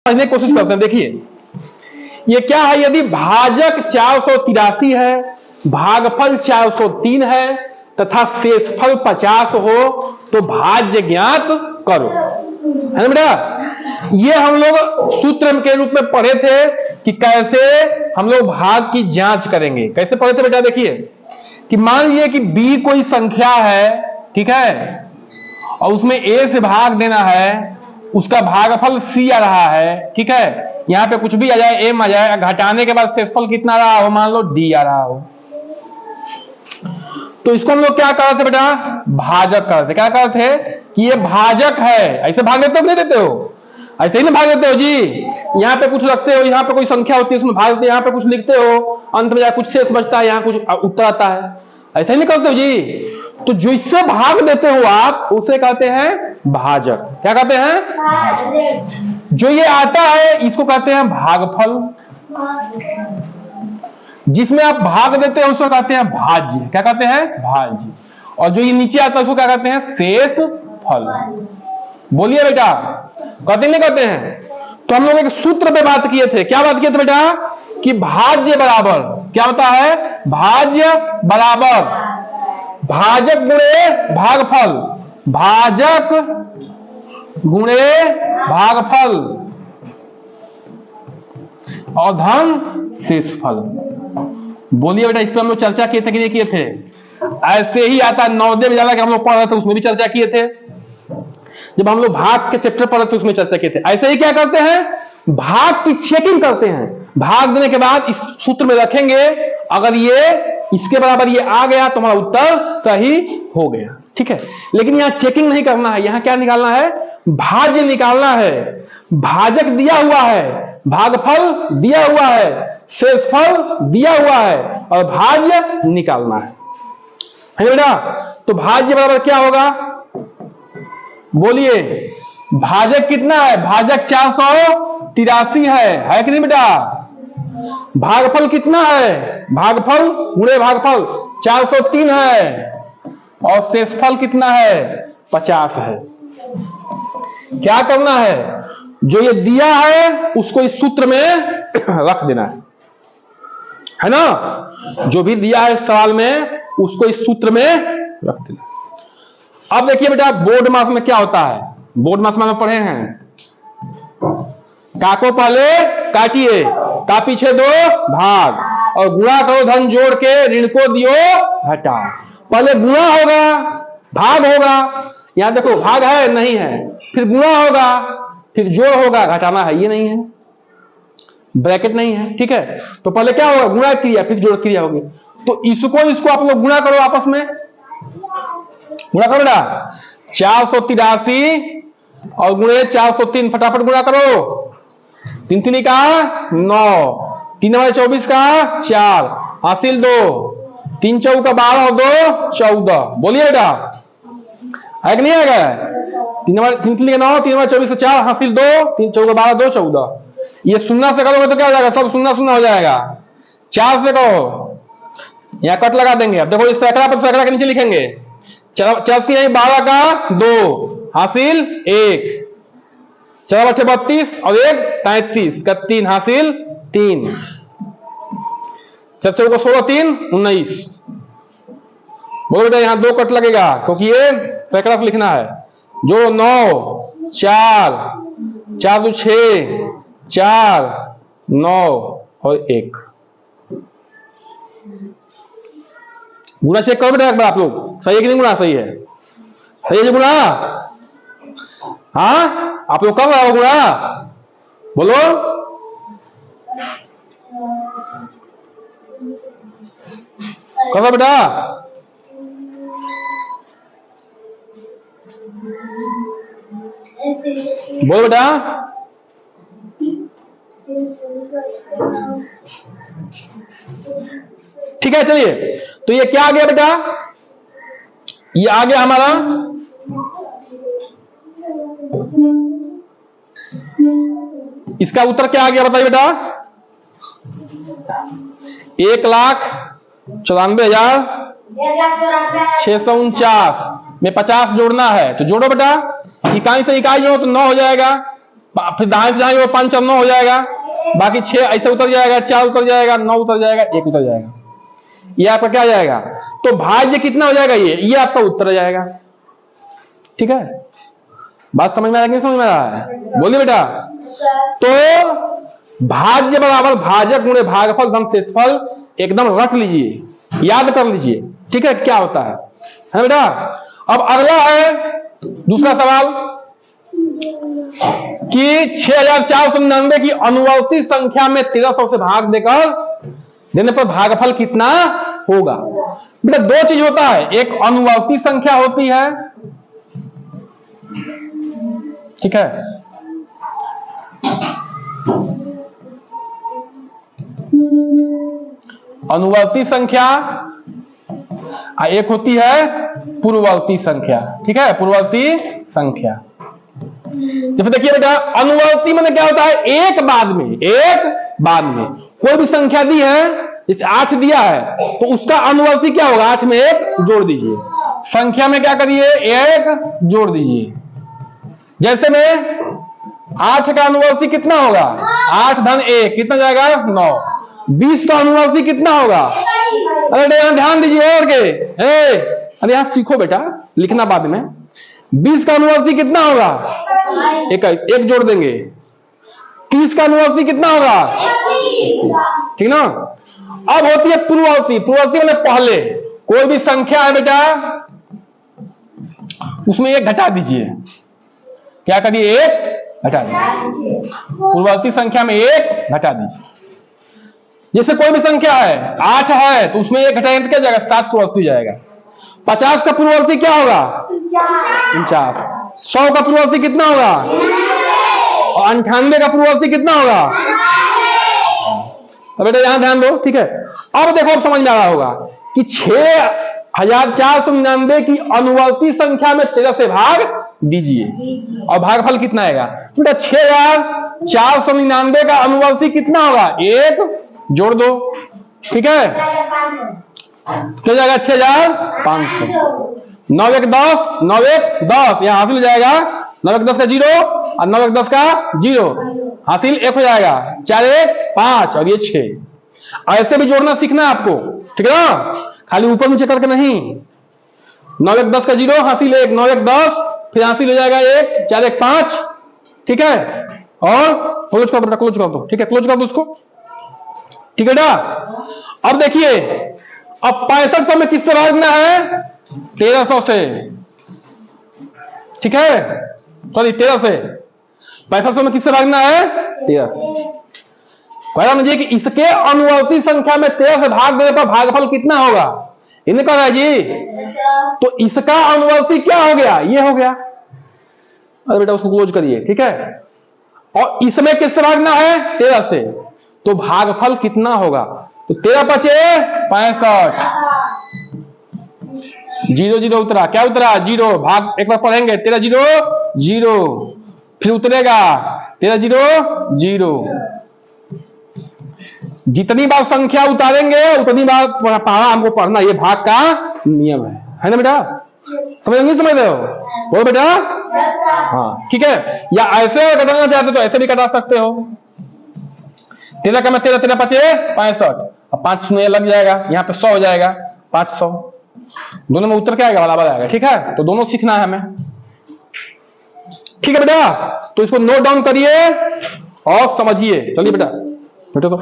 समझने की कोशिश करते हैं। देखिए ये क्या है, यदि भाजक 483 है, भागफल 403 है तथा शेषफल 50 हो तो भाज्य ज्ञात करो, है ना बेटा। ये हम लोग सूत्र के रूप में पढ़े थे कि कैसे हम लोग भाग की जांच करेंगे। कैसे पढ़े थे बेटा, देखिए कि मान लीजिए कि b कोई संख्या है, ठीक है, और उसमें a से भाग देना है, उसका भागफल c आ रहा है, ठीक है, यहां पे कुछ भी आ जाए, m आ जाए, घटाने के बाद शेषफल कितना आ रहा हो, मान लो d आ रहा हो, तो इसको हम लोग क्या कर रहे थे बेटा, भाजक करते। क्या करते थे कि ये भाजक है, ऐसे भाग देते हो कि नहीं देते हो, ऐसे ही ना भाग देते हो जी। यहाँ पे कुछ रखते हो, यहाँ पे कोई संख्या होती है उसमें भाग देते हो, यहाँ पे कुछ लिखते हो, अंत में कुछ शेष बचता है, यहाँ कुछ उत्तर आता है, ऐसा ही नहीं करते हो जी। तो जो इससे भाग देते हो आप, उसे कहते हैं भाजक। क्या कहते हैं, भाजक। जो ये आता है इसको कहते हैं भागफल, जिसमें आप भाग देते हैं उसको कहते हैं भाज्य। क्या कहते हैं, भाज्य। और जो ये नीचे आता है उसको क्या कहते हैं, शेष फल। बोलिए बेटा, कहते नहीं कहते हैं। तो हम लोग एक सूत्र पे बात किए थे। क्या बात किए थे बेटा, कि भाज्य बराबर क्या होता है, भाज्य बराबर भाजक गुणे भागफल, भाजक गुणे भागफल और धन शेषफल। बोलिए बेटा, इस पर हम लोग चर्चा किए थे कि नहीं किए थे। ऐसे ही आता है नवोदय विद्यालय के हम लोग पढ़ रहे थे, उसमें भी चर्चा किए थे। जब हम लोग भाग के चैप्टर पढ़ रहे थे उसमें चर्चा किए थे। ऐसे ही क्या करते हैं, भाग की चेकिंग करते हैं। भाग देने के बाद इस सूत्र में रखेंगे, अगर ये इसके बराबर ये आ गया तो हमारा उत्तर सही हो गया, ठीक है। लेकिन यहां चेकिंग नहीं करना है, यहां क्या निकालना है, भाज्य निकालना है। भाजक दिया हुआ है, भागफल दिया हुआ है, शेषफल दिया हुआ है और भाज्य निकालना है बेटा। तो भाज्य बराबर क्या होगा, बोलिए, भाजक कितना है, भाजक 483 है कि नहीं बेटा। भागफल कितना है, भागफल गुणे भागफल 403 है और शेषफल कितना है, 50 है। क्या करना है, जो ये दिया है उसको इस सूत्र में रख देना है ना। जो भी दिया है सवाल में उसको इस सूत्र में रख देना। अब देखिए बेटा, बोर्ड मास में क्या होता है, बोर्ड मास में हम पढ़े हैं, का को पहले काटिए, का पीछे दो भाग और गुणा करो धन जोड़ के, ऋण को दियो घटा। पहले गुणा होगा, भाग होगा, यहां देखो भाग है नहीं है, फिर गुणा होगा, फिर जोड़ होगा, घटाना है ये नहीं है, ब्रैकेट नहीं है, ठीक है। तो पहले क्या होगा, गुणा क्रिया, फिर जोड़ क्रिया होगी। तो इसको आप लोग गुणा करो आपस में, गुणा करो बेटा, 483 और गुणे 403, फटाफट गुणा करो। 3 3 का 9, 3 9 24 का 4, हासिल 2, 3 4 का 12 और 2 14। बोलिए बेटा, है कि नहीं आएगा, 3 3 का 9, 3 9 24 का 4, हासिल 2, 3 4 का 12 2 14। ये शून्य से करोगे तो क्या हो जाएगा, सब शून्य शून्य हो जाएगा। 4 से कहो, यहां कट लगा देंगे। अब देखो इस सैकड़ा पर सैकड़ा के नीचे लिखेंगे, 12 का 2, हासिल 1, 4 8 32 और 1 33 का 3, हासिल 3, 4 4 को 16 3 19। बोलो बेटा, यहां 2 कट लगेगा क्योंकि ये सैकड़ा पर लिखना है। जो 9 4 4 2 6 4 9 और 1। गुणा चेक करो बेटा एक बार आप लोग, सही है कि नहीं, गुणा सही है, सही है गुणा, हाँ आप लोग कर रहे हो गुणा, बोलो। करो बेटा, बोलो बेटा। ठीक है, चलिए। तो ये क्या आ गया बेटा, ये आ गया हमारा इसका उत्तर क्या आ गया बताइए बेटा, 1,94,649 में 50 जोड़ना है। तो जोड़ो बेटा, इकाई से इकाई जोड़ो तो 9 हो जाएगा, फिर दाएं से जाएंगे वो 5 और 9 हो जाएगा, बाकी 6 ऐसे उतर जाएगा, 4 उतर जाएगा, 9 उतर जाएगा, 1 उतर जाएगा, ये आपका क्या आ जाएगा? तो भाज्य कितना हो जाएगा? ये आपका उत्तर आ जाएगा। ठीक है, बात समझ में आ रहा है कि नहीं समझ में आ रहा है? बोलिए बेटा। तो भाज्य बराबर भाजक गुणे भागफल धन शेषफल, एकदम रख लीजिए, याद कर लीजिए। ठीक है, क्या होता है ना बेटा? अब अगला है दूसरा सवाल कि 6499 की अनुवर्ती संख्या में 1300 से भाग देने पर भागफल कितना होगा? बेटा दो चीज होता है, एक अनुवर्ती संख्या होती है, ठीक है, अनुवर्ती संख्या, एक होती है पूर्ववर्ती संख्या। ठीक है, पूर्ववर्ती संख्या। जैसे देखिए बेटा, अनुवर्ती में क्या होता है? एक बाद में कोई भी संख्या दी है, जैसे 8 दिया है तो उसका अनुवर्ती क्या होगा? 8 में 1 जोड़ दीजिए, संख्या में क्या करिए? 1 जोड़ दीजिए। जैसे में 8 का अनुवर्ती कितना होगा? 8 धन 1 कितना जाएगा? 9। 20 का अनुवर्ती कितना होगा? अरे ध्यान दीजिए और के, अरे यहां सीखो बेटा, लिखना बाद में। 20 का अनुवर्ती कितना होगा? 21, 1 जोड़ देंगे। 30 का अनुवर्ती कितना होगा? ठीक ना। अब होती है पूर्ववर्ती। पूर्ववर्ती मतलब पहले कोई भी संख्या है बेटा, उसमें 1 घटा दीजिए। क्या करिए? 1 घटा दीजिए। पूर्ववर्ती संख्या में 1 घटा दीजिए। जैसे कोई भी संख्या है, 8 है तो उसमें 1 घटाएंगे तो क्या जाएगा? 7 पूर्ववर्ती जाएगा। 50 का पूर्ववर्ती क्या होगा? 49। 100 का पूर्ववर्ती कितना होगा? और 98 का पूर्ववर्ती कितना होगा? तो बेटा यहां ध्यान दो। ठीक है, अब देखो, अब समझ में आ रहा होगा कि 6499 की अनुवर्ती संख्या में 13 से भाग दीजिए और भागफल कितना आएगा? बेटा 6499 का अनुवर्ती कितना होगा? 1 जोड़ दो। ठीक है, क्या जाएगा? 6500। 9 1 10, 9 1 10, यहां हासिल हो जाएगा। 9 1 10 का 0 और 9 1 10 का 0, हासिल 1 हो जाएगा। 4 1 5 और ये 6। ऐसे भी जोड़ना सीखना है आपको, ठीक है ना, खाली ऊपर नीचे करके नहीं। 9 1 10 का 0, हासिल 1, 9 1 10, फिर हासिल हो जाएगा 1, 4 1 5। ठीक है, और क्लोज कर दो, क्लोज कर दो। ठीक है, क्लोज कर दो उसको। ठीक है बेटा, अब देखिए, अब 6500 में किससे भागना है? 1300 से। ठीक है, सॉरी 13 से। 6500 में किससे भागना है? 13 से। पहला मुझे कि इसके अनुवर्ती संख्या में 13 से भाग देने पर भागफल कितना होगा? इन्हें कहा है जी, तो इसका अनुवर्ती क्या हो गया? ये हो गया। अरे बेटा उसको क्लोज करिए। ठीक है, और इसमें किससे भागना है? 13 से। तो भागफल कितना होगा? तो 13 5 65, 0 0 उतरा। क्या उतरा? 0। भाग एक बार पढ़ेंगे, 13 0 0, फिर उतरेगा 13 0 0। जितनी बार संख्या उतारेंगे उतनी बार पढ़ा हमको पढ़ना, ये भाग का नियम है ना बेटा? समझ नहीं समझ रहे हो? बोलो बेटा। हाँ ठीक है, या ऐसे कटाना चाहते तो ऐसे भी कटा सकते हो। 13 का मैं 13 13 5 65, अब 5 शून्य लग जाएगा, यहाँ पे 100 हो जाएगा, 500। दोनों में उत्तर क्या आएगा? बराबर आएगा। ठीक है, तो दोनों सीखना है हमें। ठीक है बेटा, तो इसको नोट डाउन करिए और समझिए। चलिए बेटा, बेटा तो